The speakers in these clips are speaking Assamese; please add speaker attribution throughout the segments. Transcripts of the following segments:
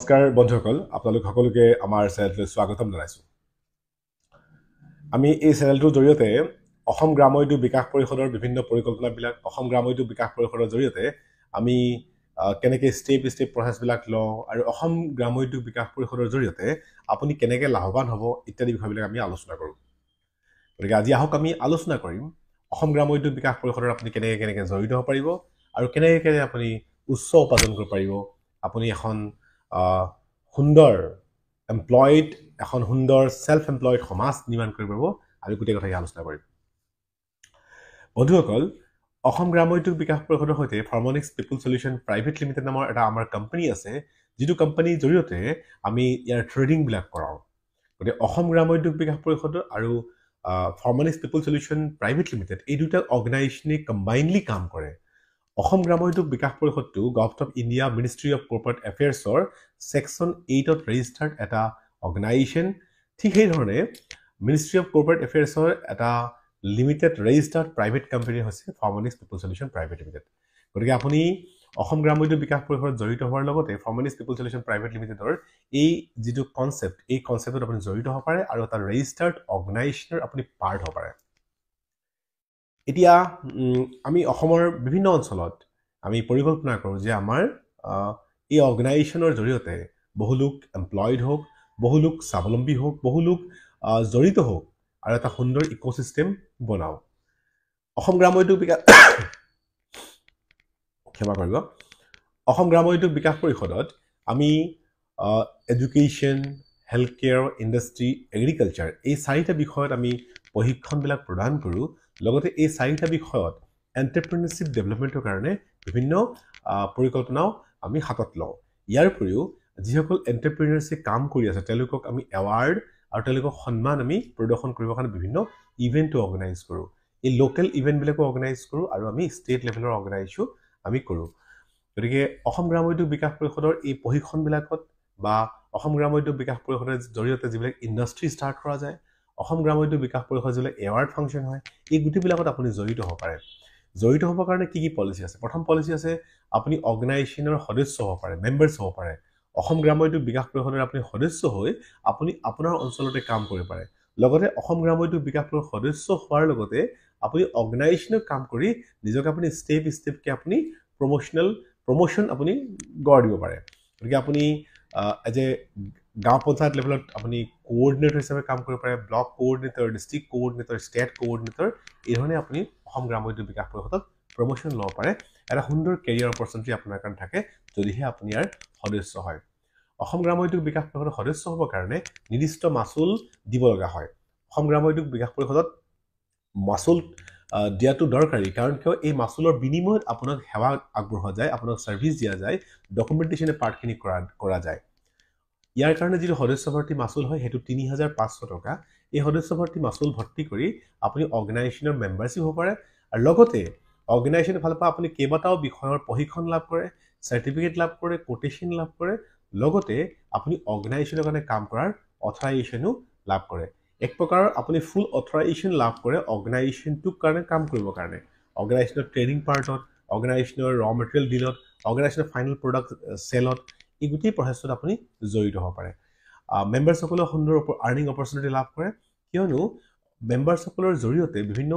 Speaker 1: নমস্কাৰ বন্ধুসকল আপোনালোক সকলোকে আমাৰ চেনেললৈ স্বাগতম জনাইছো আমি এই চেনেলটোৰ জৰিয়তে অসম গ্ৰাম্য উদ্যোগ বিকাশ পৰিষদৰ বিভিন্ন পৰিকল্পনাবিলাক অসম গ্ৰাম্য উদ্যোগ বিকাশ পৰিষদৰ জৰিয়তে আমি কেনেকৈ ষ্টেপ প্ৰচেছবিলাক লওঁ আৰু অসম গ্ৰাম্য উদ্যোগ বিকাশ পৰিষদৰ জৰিয়তে আপুনি কেনেকৈ লাভৱান হ'ব ইত্যাদি বিষয়বিলাক আমি আলোচনা কৰোঁ গতিকে আজি আহক আমি আলোচনা কৰিম অসম গ্ৰাম্য উদ্যোগ বিকাশ পৰিষদৰ আপুনি কেনেকৈ জড়িত হ'ব পাৰিব আৰু কেনেকৈ আপুনি উচ্চ উপাৰ্জন কৰিব পাৰিব আপুনি এখন সুন্দৰ এমপ্লয়েড এখন সুন্দৰ সেলফ এমপ্লয়েড সমাজ নিৰ্মাণ কৰিব পাৰিব আৰু গোটেই কথাই আলোচনা কৰিম বন্ধুসকল অসম গ্ৰাম্য উদ্যোগ বিকাশ পৰিষদৰ সৈতে ফাৰ্মনিক্স পিপল সলিউশন প্ৰাইভেট লিমিটেড নামৰ এটা আমাৰ কোম্পানী আছে যিটো কোম্পানীৰ জৰিয়তে আমি ইয়াৰ ট্ৰেডিং বিলাক কৰাওঁ গতিকে অসম গ্ৰাম্য উদ্যোগ বিকাশ পৰিষদ আৰু ফাৰ্মনিক্স পিপল সলিউশন প্ৰাইভেট লিমিটেড এই দুটা অৰ্গেনাইজেশ্যনে কম্বাইনলি কাম কৰে অসম গ্ৰাম্য উদ্যোগ বিকাশ পৰিষদটো government of India ministry of corporate এফেয়াৰ্ছৰ সেকশন 8ত ৰেজিষ্টাৰ্ড এটা অৰ্গেনাইজেশ্যন ঠিক সেইধৰণে মিনিষ্ট্ৰী অফ কৰ্পৰেট এফেয়াৰ্ছৰ এটা লিমিটেড ৰেজিষ্টাৰ্ড প্ৰাইভেট কোম্পানী হৈছে ফাৰ্মনিক্স পিপল সলিউশন প্ৰাইভেট লিমিটেড গতিকে আপুনি অসম গ্ৰাম্য উদ্যোগ বিকাশ পৰিষদত জড়িত হোৱাৰ লগতে ফাৰ্মনিক্স পিপল সলিউশন প্ৰাইভেট লিমিটেডৰ এই যিটো কনচেপ্ট এই কনচেপ্টত আপুনি জড়িত হ'ব পাৰে আৰু এটা ৰেজিষ্টাৰ্ড অৰ্গেনাইজেশ্যনৰ আপুনি পাৰ্ট হ'ব পাৰে এতিয়া আমি অসমৰ বিভিন্ন অঞ্চলত আমি পৰিকল্পনা কৰোঁ যে আমাৰ এই অৰ্গেনাইজেশ্যনৰ জৰিয়তে বহু লোক এমপ্লয়েড হোক বহু লোক স্বাৱলম্বী হোক বহু লোক জড়িত হোক আৰু এটা সুন্দৰ ইকোসিস্টেম বনাও অসম গ্ৰাম্য উদ্যোগ বিকাশ ক্ষমা কৰিব অসম গ্ৰাম্য উদ্যোগ বিকাশ পৰিষদত আমি education health care industry agriculture এই চাৰিটা বিষয়ত আমি প্ৰশিক্ষণবিলাক প্ৰদান কৰোঁ লগতে এই চাৰিটা বিষয়ত এণ্টাৰপ্ৰেনাৰশ্বিপ ডেভেলপমেণ্টৰ কাৰণে বিভিন্ন পৰিকল্পনাও আমি হাতত লওঁ ইয়াৰ উপৰিও যিসকল এণ্টাৰপ্ৰেনাৰশ্বিপ কাম কৰি আছে তেওঁলোকক আমি এৱাৰ্ড আৰু তেওঁলোকক সন্মান আমি প্ৰদৰ্শন কৰিবৰ কাৰণে বিভিন্ন ইভেণ্টো অৰ্গেনাইজ কৰোঁ এই লোকেল ইভেণ্টবিলাকো অৰ্গেনাইজ কৰোঁ আৰু আমি ষ্টেট লেভেলৰ অৰ্গেনাইজো আমি কৰোঁ গতিকে অসম গ্ৰাম্য উদ্যোগ বিকাশ পৰিষদৰ এই প্ৰশিক্ষণবিলাকত বা অসম গ্ৰাম্য উদ্যোগ বিকাশ পৰিষদৰ জৰিয়তে যিবিলাক ইণ্ডাষ্ট্ৰি ষ্টাৰ্ট কৰা যায় অসম গ্ৰাম্য উদ্যোগ বিকাশ পৰিষদ যিবিলাক এৱাৰ্ড ফাংচন হয় এই গোটেইবিলাকত আপুনি জড়িত হ'ব পাৰে জড়িত হ'বৰ কাৰণে কি পলিচি আছে প্ৰথম পলিচি আছে আপুনি অৰ্গেনাইজেশ্যনৰ সদস্য হ'ব পাৰে মেম্বাৰ্ছ হ'ব পাৰে অসম গ্ৰাম্য উদ্যোগ বিকাশ পৰিষদৰ আপুনি সদস্য হৈ আপুনি আপোনাৰ অঞ্চলতে কাম কৰিব পাৰে লগতে অসম গ্ৰাম্য উদ্যোগ বিকাশ পৰিষদৰ সদস্য হোৱাৰ লগতে আপুনি অৰ্গেনাইজেশ্যনত কাম কৰি নিজকে আপুনি ষ্টেপকে আপুনি প্ৰমোশ্যন আপুনি গঢ় দিব পাৰে গতিকে আপুনি এজ এ গাঁও পঞ্চায়ত লেভেলত আপুনি কোঅৰ্ডিনেটৰ হিচাপে কাম কৰিব পাৰে block coordinator district coordinator state coordinator এই ধৰণে আপুনি অসম গ্ৰাম্য উদ্যোগ বিকাশ পৰিষদত প্ৰমোশ্যন ল'ব পাৰে এটা সুন্দৰ কেৰিয়াৰ অপৰচুনিটি আপোনাৰ কাৰণে থাকে যদিহে আপুনি ইয়াৰ সদস্য হয় অসম গ্ৰাম্য উদ্যোগ বিকাশ পৰিষদৰ সদস্য হ'বৰ কাৰণে নিৰ্দিষ্ট মাচুল দিব লগা হয় অসম গ্ৰাম্য উদ্যোগ বিকাশ পৰিষদত মাচুল দিয়াটো দৰকাৰী কাৰণ কিয় এই মাচুলৰ বিনিময়ত আপোনাক সেৱা আগবঢ়োৱা যায় আপোনাক ছাৰ্ভিচ দিয়া যায় ডকুমেণ্টেশ্যনে পাৰ্টখিনি কৰা যায় ইয়াৰ কাৰণে যিটো সদস্য ভৰ্তি মাচুল হয় সেইটো ৩৫০০ টকা এই সদস্য ভৰ্তি মাচুল ভৰ্তি কৰি আপুনি অৰ্গেনাইজেশ্যনৰ মেম্বাৰশ্বিপ হ'ব পাৰে আৰু লগতে অৰ্গেনাইজেশ্যনৰ ফালৰ পৰা আপুনি কেইবাটাও বিষয়ৰ প্ৰশিক্ষণ লাভ কৰে চাৰ্টিফিকেট লাভ কৰে কোটেশ্যন লাভ কৰে লগতে আপুনি অৰ্গেনাইজেশ্যনৰ কাৰণে কাম কৰাৰ অথৰাইজেশ্যনো লাভ কৰে এক প্ৰকাৰৰ আপুনি ফুল অথৰাইজেশ্যন লাভ কৰে অৰ্গেনাইজেশ্যনটোৰ কাৰণে কাম কৰিবৰ কাৰণে অৰ্গেনাইজেশ্যনৰ ট্ৰেইনিং পাৰ্টত অৰ্গেনাইজেশ্যনৰ ৰ মেটেৰিয়েল ডিলত অৰ্গেনাইজেশ্যনৰ ফাইনেল প্ৰডাক্ট চেলত এই গোটেই প্ৰচেছত আপুনি জড়িত হ'ব পাৰে মেম্বাৰসকলেও সুন্দৰ আৰ্নিং অপৰচুনিটি লাভ কৰে কিয়নো মেম্বাৰসকলৰ জৰিয়তে বিভিন্ন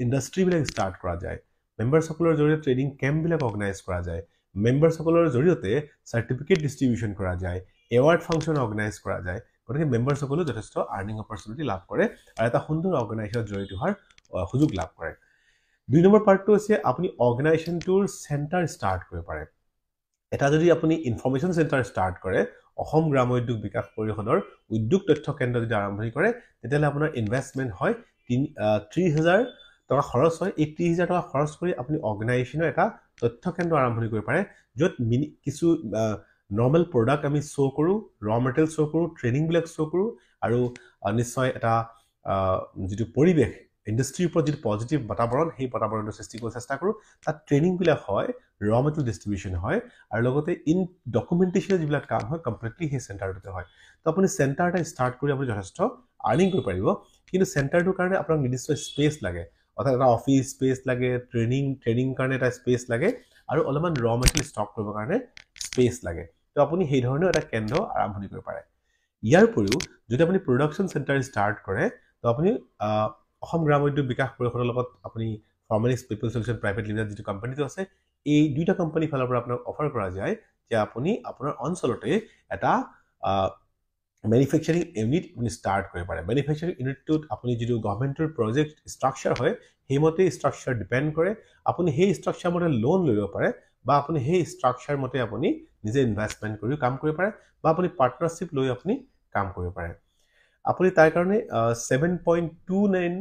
Speaker 1: ইণ্ডাষ্ট্ৰিবিলাক ষ্টাৰ্ট কৰা যায় মেম্বাৰসকলৰ জৰিয়তে ট্ৰেইনিং কেম্পবিলাক অৰ্গেনাইজ কৰা যায় মেম্বাৰসকলৰ জৰিয়তে চাৰ্টিফিকেট ডিষ্ট্ৰিবিউশ্যন কৰা যায় এৱাৰ্ড ফাংচন অৰ্গেনাইজ কৰা যায় গতিকে মেম্বাৰসকলেও যথেষ্ট আৰ্নিং অপৰচুনিটি লাভ কৰে আৰু এটা সুন্দৰ অৰ্গেনাইজেশ্যনত জড়িত হোৱাৰ সুযোগ লাভ কৰে ২ নম্বৰ পাৰ্টটো হৈছে আপুনি অৰ্গেনাইজেশ্যনটোৰ চেণ্টাৰ ষ্টাৰ্ট কৰিব পাৰে এটা যদি আপুনি ইনফৰমেশ্যন চেণ্টাৰ ষ্টাৰ্ট কৰে অসম গ্ৰাম্য উদ্যোগ বিকাশ পৰিষদৰ উদ্যোগ তথ্য কেন্দ্ৰ যদি আৰম্ভণি কৰে তেতিয়াহ'লে আপোনাৰ ইনভেষ্টমেণ্ট হয় ৩০,০০০ টকা খৰচ হয় এই ৩০,০০০ টকা খৰচ কৰি আপুনি অৰ্গেনাইজেশ্যনৰ এটা তথ্য কেন্দ্ৰ আৰম্ভণি কৰিব পাৰে য'ত কিছু নৰ্মেল প্ৰডাক্ট আমি শ্ব' কৰোঁ ৰ মেটেৰিয়েল শ্ব' কৰোঁ ট্ৰেইনিংবিলাক শ্ব' কৰোঁ আৰু নিশ্চয় এটা যিটো পৰিৱেশ ইণ্ডাষ্ট্ৰিৰ ওপৰত যিটো পজিটিভ বাতাবৰণ সেই বাতাবৰণটো সৃষ্টি কৰিব চেষ্টা কৰোঁ তাত ট্ৰেইনিংবিলাক হয় ৰ মেটেৰিয়েল ডিষ্ট্ৰিবিউশ্যন হয় আৰু লগতে ইন ডকুমেণ্টেশ্যনৰ যিবিলাক কাম হয় কমপ্লিটলি সেই চেণ্টাৰটোতে হয় তো আপুনি চেণ্টাৰ এটা ষ্টাৰ্ট কৰি আপুনি যথেষ্ট আৰ্নিং কৰিব পাৰিব কিন্তু চেণ্টাৰটোৰ কাৰণে আপোনাক নিৰ্দিষ্ট স্পেচ লাগে অৰ্থাৎ এটা অফিচ স্পেচ লাগে ট্ৰেইনিং কাৰণে এটা স্পেচ লাগে আৰু অলপমান ৰ মেটেৰিয়েল ষ্টক কৰিবৰ কাৰণে স্পেচ লাগে তো আপুনি সেই ধৰণৰ এটা কেন্দ্ৰ আৰম্ভণি কৰিব পাৰে ইয়াৰ উপৰিও যদি আপুনি প্ৰডাকশ্যন চেণ্টাৰ ষ্টাৰ্ট কৰে তো আপুনি অসম গ্ৰাম উদ্যোগ বিকাশ পৰিষদৰ লগত আপুনি ফৰ্মেলিক্স পিপল সলিউশ্যন প্ৰাইভেট লিমিটেড যিটো কোম্পানীটো আছে এই দুইটা কোম্পানী ফালৰ পৰা আপোনাক অফাৰ কৰা যায় যে আপুনি আপোনাৰ অঞ্চলতে এটা manufacturing unit আপুনি start কৰিব পাৰে manufacturing unit টোত আপুনি যিটো গভৰ্ণমেণ্টৰ প্ৰজেক্ট ষ্ট্ৰাকচাৰ হয় হেমতে ষ্ট্ৰাকচাৰ ডিপেন্ড কৰে আপুনি সেই ষ্ট্ৰাকচাৰ মতে লোন লৈ ল'ব পাৰে বা আপুনি সেই ষ্ট্ৰাকচাৰ মতে আপুনি নিজে ইনভেষ্টমেন্ট কৰি কাম কৰিব পাৰে বা আপুনি পাৰ্টনাৰশ্বিপ লৈ আপুনি কাম কৰিব পাৰে আপুনি তাৰ কাৰণে 7.29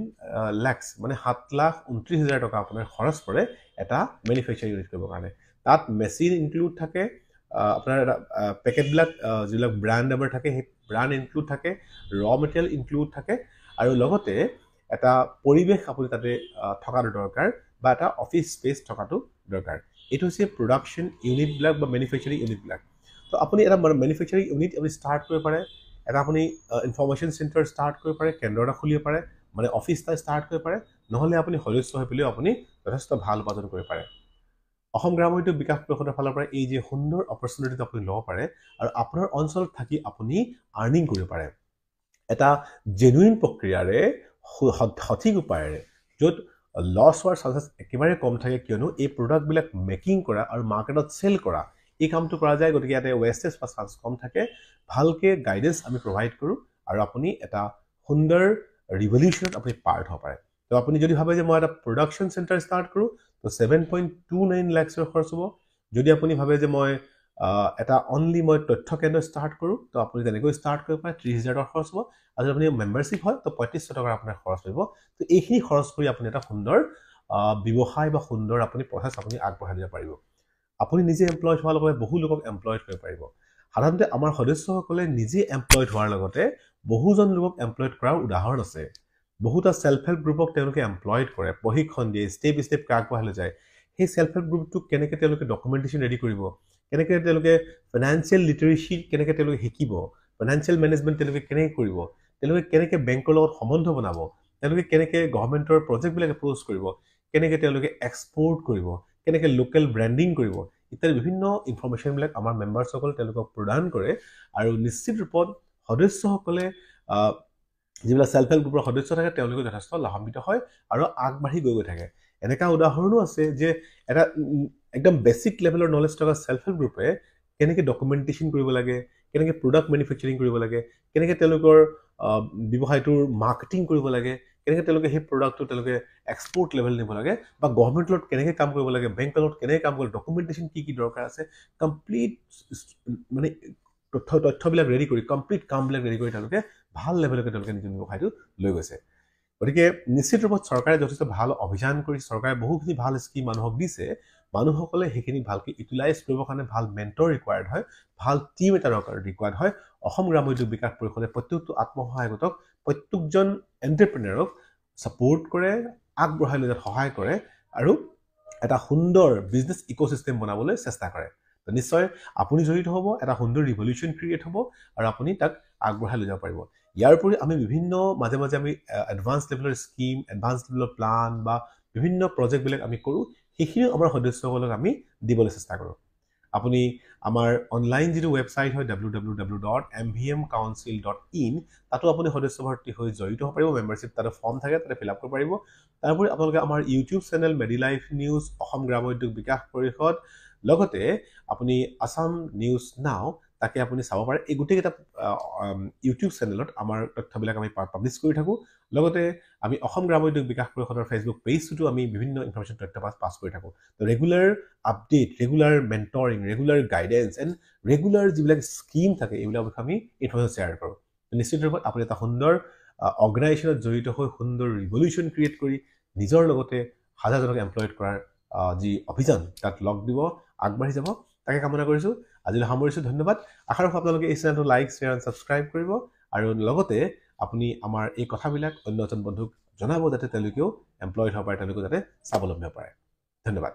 Speaker 1: লাখ মানে 7,29,000 টকা আপোনাৰ খৰচ পৰে এটা ম্যানুফ্যাকচাৰিং ইউনিট কৰিবৰ কাৰণে তাত মেচিন ইনক্লুড থাকে আপোনাৰ পেকেটবিলাক যিবিলাক ব্ৰাণ্ড নাম্বাৰ থাকে সেই ব্ৰাণ্ড ইনক্লুড থাকে ৰ মেটেৰিয়েল ইনক্লুড থাকে আৰু লগতে এটা পৰিবেশ আপুনি তাতে থকাটো দৰকাৰ বা এটা অফিচ স্পেচ থকাটো দৰকাৰ এইটো হৈছে প্ৰডাকশ্যন ইউনিটবিলাক বা ম্যানুফ্যাকচাৰিং ইউনিটবিলাক তো আপুনি এটা ম্যানুফ্যাকচাৰিং ইউনিট আপুনি ষ্টাৰ্ট কৰিব পাৰে এটা আপুনি ইনফৰমেশ্যন চেণ্টাৰ ষ্টাৰ্ট কৰিব পাৰে কেন্দ্ৰ এটা খুলিব পাৰে মানে অফিচ এটা ষ্টাৰ্ট কৰিব পাৰে নহলে আপুনি সদস্য হৈ পেলেও আপুনি যথেষ্ট ভাল উপাৰ্জন কৰিব পাৰে অসম গ্ৰাম উদ্যোগ বিকাশ পৰিষদৰ ফালৰ পৰা এই যে সুন্দৰ অপৰচুনিটি আপুনি ল'ব পাৰে আৰু আপোনাৰ অঞ্চলত থাকি আপুনি আৰ্নিং কৰিব পাৰে এটা জেনুইন প্ৰক্ৰিয়াৰে সঠিক উপায়েৰে য'ত লছ হোৱাৰ চান্সেছ একেবাৰে কম থাকে কিয়নো এই প্ৰডাক্টবিলাক মেকিং কৰা আৰু মাৰ্কেটত চেল কৰা এই কামটো কৰা যায় গতিকে ইয়াতে ৱেষ্টেজ বা চান্স কম থাকে ভালকে গাইডেন্স আমি প্ৰভাইড কৰোঁ আৰু আপুনি এটা সুন্দৰ ৰিভলিউশ্যনত আপুনি পাৰ্ট হ'ব পাৰে তো আপুনি যদি ভাবে যে মই এটা প্ৰডাকশ্যন চেণ্টাৰ ষ্টাৰ্ট কৰোঁ তো 7.29 লাখৰ খৰচ হ'ব যদি আপুনি ভাবে যে মই এটা অনলি মই তথ্য কেন্দ্ৰ ষ্টাৰ্ট কৰোঁ তো আপুনি তেনেকৈ ষ্টাৰ্ট কৰিব পাৰে 30,000 টকা খৰচ হ'ব আৰু যদি আপুনি মেম্বাৰশ্বিপ হয় তো 3500 টকা আপোনাৰ খৰচ হ'ব তো এইখিনি খৰচ কৰি আপুনি এটা সুন্দৰ ব্যৱসায় বা সুন্দৰ আপুনি প্ৰচেছ আপুনি আগবঢ়াই দিব পাৰিব আপুনি নিজে এমপ্লয়েড হোৱাৰ লগতে বহু লোকক এমপ্লয়েড কৰিব পাৰিব সাধাৰণতে আমাৰ সদস্যসকলে নিজে এমপ্লয়েড হোৱাৰ লগতে বহুজন লোকক এমপ্লয়েড কৰাৰ উদাহৰণ আছে বহুতা সেলফ হেল্প গ্ৰুপক তেওঁলোকে এমপ্লয়েড কৰে প্ৰশিক্ষণ দিয়ে ষ্টেপ ষ্টেপ আগবঢ়াই যায় সেই সেলফ হেল্প গ্ৰুপটো কেনেকৈ তেওঁলোকে ডকুমেণ্টেশ্যন ৰেডি কৰিব কেনেকৈ তেওঁলোকে ফাইনেন্সিয়েল লিটাৰেচি কেনেকৈ তেওঁলোকে শিকিব ফাইনেন্সিয়েল মেনেজমেণ্ট তেওঁলোকে কেনেকৈ কৰিব তেওঁলোকে কেনেকৈ বেংকৰ লগত সম্বন্ধ বনাব তেওঁলোকে কেনেকৈ গভৰ্ণমেণ্টৰ প্ৰজেক্টবিলাক এপ্ৰ'চ কৰিব কেনেকৈ তেওঁলোকে এক্সপৰ্ট কৰিব কেনেকৈ লোকেল ব্ৰেণ্ডিং কৰিব ইত্যাদি বিভিন্ন ইনফৰমেশ্যনবিলাক আমাৰ মেম্বাৰসকলে তেওঁলোকক প্ৰদান কৰে আৰু নিশ্চিত ৰূপত সদস্যসকলে যিবিলাক সেলফ হেল্প গ্ৰুপৰ সদস্য থাকে তেওঁলোকে যথেষ্ট লাভান্বিত হয় আৰু আগবাঢ়ি গৈ থাকে এনেকা উদাহৰণো আছে যে এটা একদম বেসিক লেভেলৰ নলেজ থকা সেলফ হেল্প গ্ৰুপে কেনেকৈ ডকুমেণ্টেশ্যন কৰিব লাগে কেনেকৈ প্ৰডাক্ট মেনুফেকচাৰিং কৰিব লাগে কেনেকৈ তেওঁলোকৰ ব্যৱসায়টোৰ মাৰ্কেটিং কৰিব লাগে কেনেকৈ তেওঁলোকে সেই প্ৰডাক্টটো তেওঁলোকে এক্সপৰ্ট লেভেল নিব লাগে বা গভৰ্ণমেণ্টৰ লগত কেনেকৈ কাম কৰিব লাগে বেংকৰ লগত কেনেকৈ কাম কৰিব ডকুমেণ্টেশ্যন কি দৰকাৰ আছে কমপ্লিট মানে তথ্যবিলাক ৰেডি কৰি কমপ্লিট কামবিলাক ৰেডি কৰি তেওঁলোকে ভাল লেভেললৈকে তেওঁলোকে নিজৰ ব্যৱসায়টো লৈ গৈছে গতিকে নিশ্চিত ৰূপত চৰকাৰে যথেষ্ট ভাল অভিযান কৰি চৰকাৰে বহুখিনি ভাল স্কিম মানুহক দিছে মানুহসকলে সেইখিনি ভালকৈ ইউটিলাইজ কৰিবৰ কাৰণে ভাল মেণ্টৰ ৰিকুৱাৰ্ড হয় ভাল টিম এটা ৰিকুৱাৰ্ড হয় অসম গ্ৰাম উদ্যোগ বিকাশ পৰিষদে প্ৰত্যেকটো আত্মসহায়ক গোটক প্ৰত্যেকজন এণ্টাৰপ্ৰেনাৰক ছাপোৰ্ট কৰে আগবঢ়াই লৈ সহায় কৰে আৰু এটা সুন্দৰ বিজনেছ ইক'চিষ্টেম বনাবলৈ চেষ্টা কৰে তো নিশ্চয় আপুনি জড়িত হ'ব এটা সুন্দৰ ৰিভলিউশ্যন ক্ৰিয়েট হ'ব আৰু আপুনি তাক আগবঢ়াই লৈ যাব পাৰিব ইয়াৰ উপৰি আমি বিভিন্ন মাজে মাজে আমি এডভান্স লেভেলৰ স্কিম এডভান্স লেভেলৰ প্লান বা বিভিন্ন প্ৰজেক্টবিলাক আমি কৰোঁ সেইখিনিও আমাৰ সদস্যসকলক আমি দিবলৈ চেষ্টা কৰোঁ আপুনি আমাৰ অনলাইন যিটো ৱেবছাইট হয় www.mvmcouncil.in তাতো আপুনি সদস্য ভৰ্তি হৈ জড়িত হ'ব পাৰিব মেম্বাৰশ্বিপ তাতে ফৰ্ম থাকে তাতে ফিল আপ কৰিব পাৰিব তাৰোপৰি আপোনালোকে আমাৰ ইউটিউব চেনেল মেডিলাইফ নিউজ অসম গ্ৰাম উদ্যোগ বিকাশ পৰিষদ লগতে আপুনি আসাম নিউজ নাও তাকে আপুনি চাব পাৰে এই গোটেইকেইটা ইউটিউব চেনেলত আমাৰ তথ্যবিলাক আমি পাব্লিছ কৰি থাকোঁ লগতে আমি অসম গ্ৰাম উদ্যোগ বিকাশ পৰিষদৰ ফেচবুক পেজটোতো আমি বিভিন্ন ইনফৰমেশ্যন তথ্য পাছ কৰি থাকোঁ তো regular update regular mentoring regular guidance and regular যিবিলাক স্কিম থাকে এইবিলাক আমি ইনফৰমেশ্যন শ্বেয়াৰ কৰোঁ নিশ্চিত ৰূপত আপুনি এটা সুন্দৰ অৰ্গেনাইজেশ্যনত জড়িত হৈ সুন্দৰ ৰিভলিউশ্যন ক্ৰিয়েট কৰি নিজৰ লগতে হাজাৰজনক এমপ্লয়েড কৰাৰ যি অভিযান তাত লগ দিব আগবাঢ়ি যাব তাকে কামনা কৰিছোঁ আজিলৈ সামৰিছোঁ ধন্যবাদ আশা ৰাখোঁ আপোনালোকে এই চেনেলটো লাইক শ্বেয়াৰ এণ্ড ছাবস্ক্ৰাইব কৰিব আৰু লগতে আপুনি আমাৰ এই কথাবিলাক অন্য এজন বন্ধুক জনাব যাতে তেওঁলোকেও এমপ্লয়েড হ'ব পাৰে তেওঁলোকেও যাতে স্বাৱলম্বী হ'ব পাৰে ধন্যবাদ